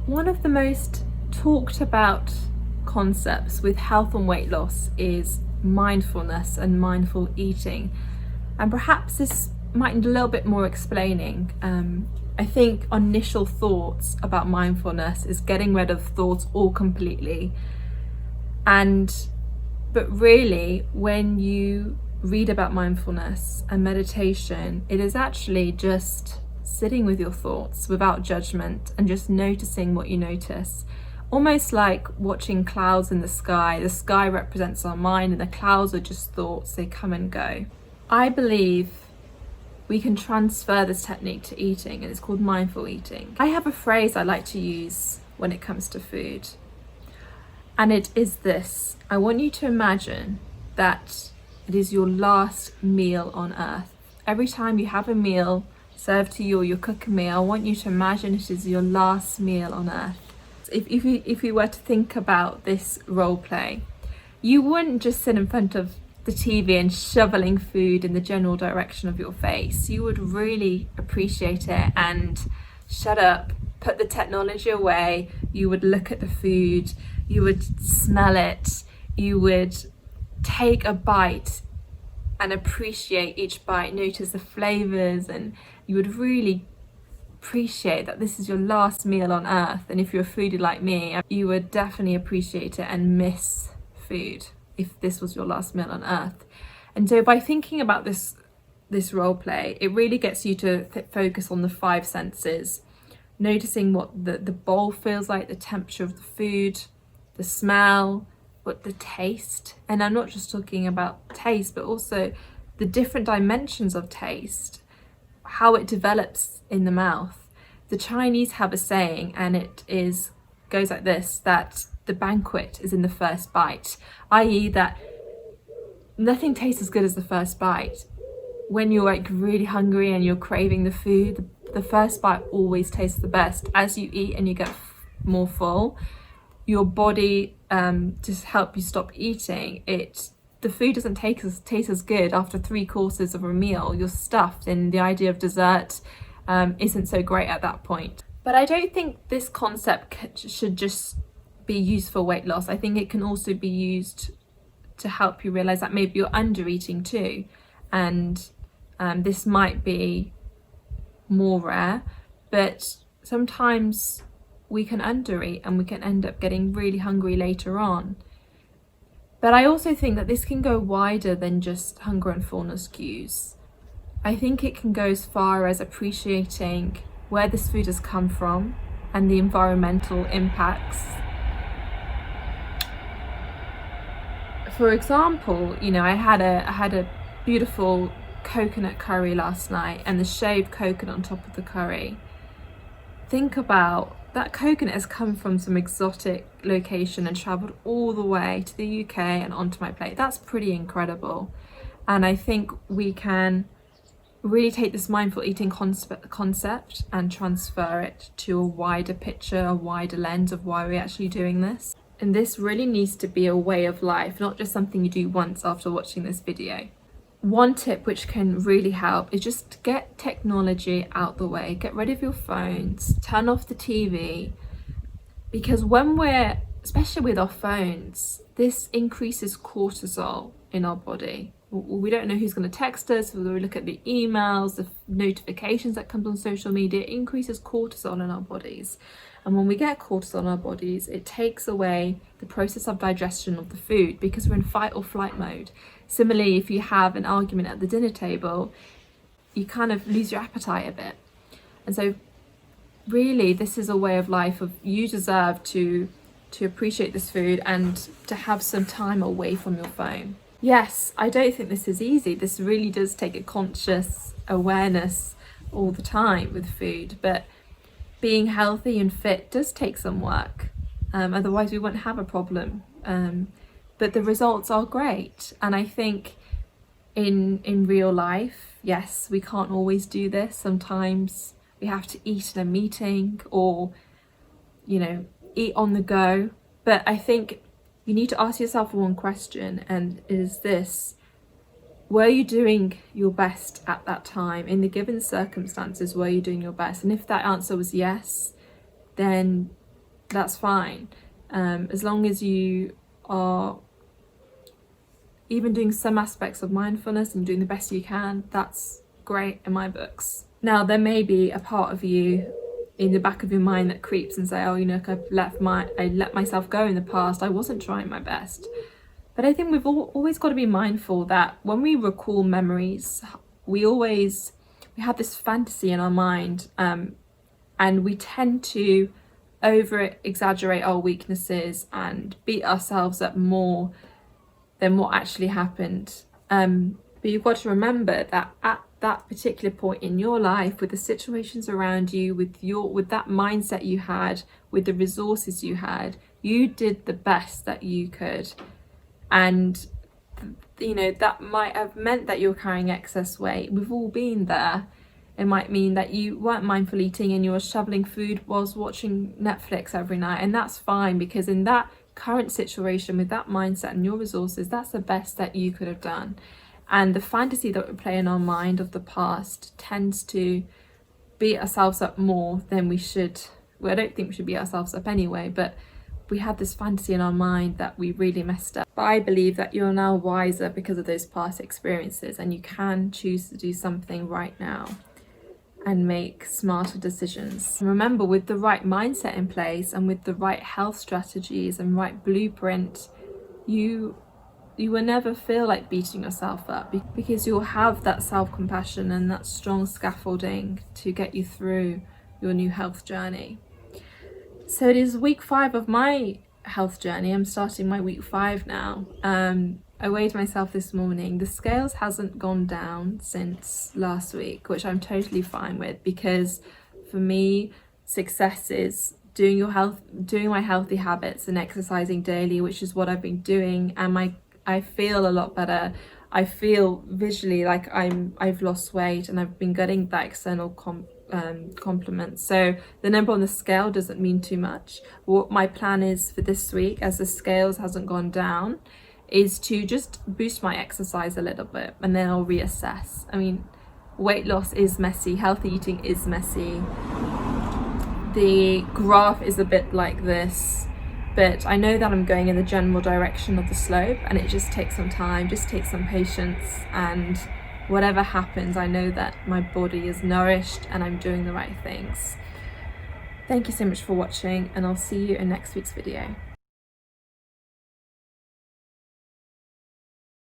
One of the most talked about concepts with health and weight loss is mindfulness and mindful eating. And perhaps this might need a little bit more explaining. I think initial thoughts about mindfulness is getting rid of thoughts all completely. But really, when you read about mindfulness and meditation, it is actually just sitting with your thoughts without judgment and just noticing what you notice. Almost like watching clouds in the sky. The sky represents our mind and the clouds are just thoughts, they come and go. I believe we can transfer this technique to eating, and it's called mindful eating. I have a phrase I like to use when it comes to food, and it is this: I want you to imagine that it is your last meal on earth. Every time you have a meal served to you or you cook a meal, I want you to imagine it is your last meal on earth. If you were to think about this role play, you wouldn't just sit in front of the TV and shoveling food in the general direction of your face. You would really appreciate it and shut up, put the technology away. You would look at the food, you would smell it, you would take a bite and appreciate each bite, notice the flavors, and you would really appreciate that this is your last meal on earth. And if you're a foodie like me, you would definitely appreciate it and miss food if this was your last meal on earth. And so by thinking about this role play, it really gets you to focus on the five senses, noticing what the bowl feels like, the temperature of the food, the smell, what the taste. And I'm not just talking about taste, but also the different dimensions of taste, how it develops in the mouth. The Chinese have a saying, and it goes like this, that the banquet is in the first bite, i.e. that nothing tastes as good as the first bite. When you're like really hungry and you're craving the food, the first bite always tastes the best. As you eat and you get more full, your body just help you stop eating. The food doesn't taste as good after 3 courses of a meal. You're stuffed, and the idea of dessert isn't so great at that point. But I don't think this concept should just be used for weight loss. I think it can also be used to help you realize that maybe you're under eating too, and this might be more rare, but sometimes we can undereat and we can end up getting really hungry later on. But I also think that this can go wider than just hunger and fullness cues. I think it can go as far as appreciating where this food has come from and the environmental impacts. For example, I had a beautiful coconut curry last night, and the shaved coconut on top of the curry. Think about that coconut has come from some exotic location and travelled all the way to the UK and onto my plate. That's pretty incredible. And I think we can really take this mindful eating concept and transfer it to a wider picture, a wider lens of why we're actually doing this. And this really needs to be a way of life, not just something you do once after watching this video. One tip which can really help is just get technology out the way. Get rid of your phones, turn off the TV, because especially with our phones, this increases cortisol in our body. We don't know who's going to text us. We look at the emails, the notifications that comes on social media. It increases cortisol in our bodies. And when we get cortisol in our bodies, it takes away the process of digestion of the food, because we're in fight or flight mode. Similarly, if you have an argument at the dinner table, you kind of lose your appetite a bit. And so really, this is a way of life of you deserve to appreciate this food and to have some time away from your phone. Yes, I don't think this is easy. This really does take a conscious awareness all the time with food, but being healthy and fit does take some work. Otherwise we wouldn't have a problem. But the results are great. And I think in real life, yes, we can't always do this. Sometimes we have to eat in a meeting or, eat on the go. But I think you need to ask yourself one question, and is this: were you doing your best at that time? In the given circumstances, were you doing your best? And if that answer was yes, then that's fine. As long as you are even doing some aspects of mindfulness and doing the best you can, that's great in my books. Now, there may be a part of you in the back of your mind that creeps and say, oh, you know, I let myself go in the past, I wasn't trying my best. But I think we've always got to be mindful that when we recall memories, we have this fantasy in our mind, and we tend to over exaggerate our weaknesses and beat ourselves up more than what actually happened. But you've got to remember that at that particular point in your life, with the situations around you, with that mindset you had, with the resources you had, you did the best that you could. And you know, that might have meant that you're carrying excess weight. We've all been there. It might mean that you weren't mindful eating and you were shoveling food whilst watching Netflix every night, and that's fine, because in that current situation, with that mindset and your resources, that's the best that you could have done. And the fantasy that we play in our mind of the past tends to beat ourselves up more than we should. Well, I don't think we should beat ourselves up anyway, but we had this fantasy in our mind that we really messed up. But I believe that you're now wiser because of those past experiences, and you can choose to do something right now and make smarter decisions. Remember, with the right mindset in place and with the right health strategies and right blueprint, you will never feel like beating yourself up, because you'll have that self-compassion and that strong scaffolding to get you through your new health journey. So it is week 5 of my health journey. I'm starting my week 5 now. I weighed myself this morning. The scales hasn't gone down since last week, which I'm totally fine with, because for me, success is doing my healthy habits and exercising daily, which is what I've been doing, and I feel a lot better. I feel visually like I've lost weight, and I've been getting that external compliments. So the number on the scale doesn't mean too much. What my plan is for this week, as the scales hasn't gone down, is to just boost my exercise a little bit, and then I'll reassess. I mean, weight loss is messy, healthy eating is messy. The graph is a bit like this, but I know that I'm going in the general direction of the slope, and it just takes some time, just takes some patience, and whatever happens, I know that my body is nourished and I'm doing the right things. Thank you so much for watching, and I'll see you in next week's video.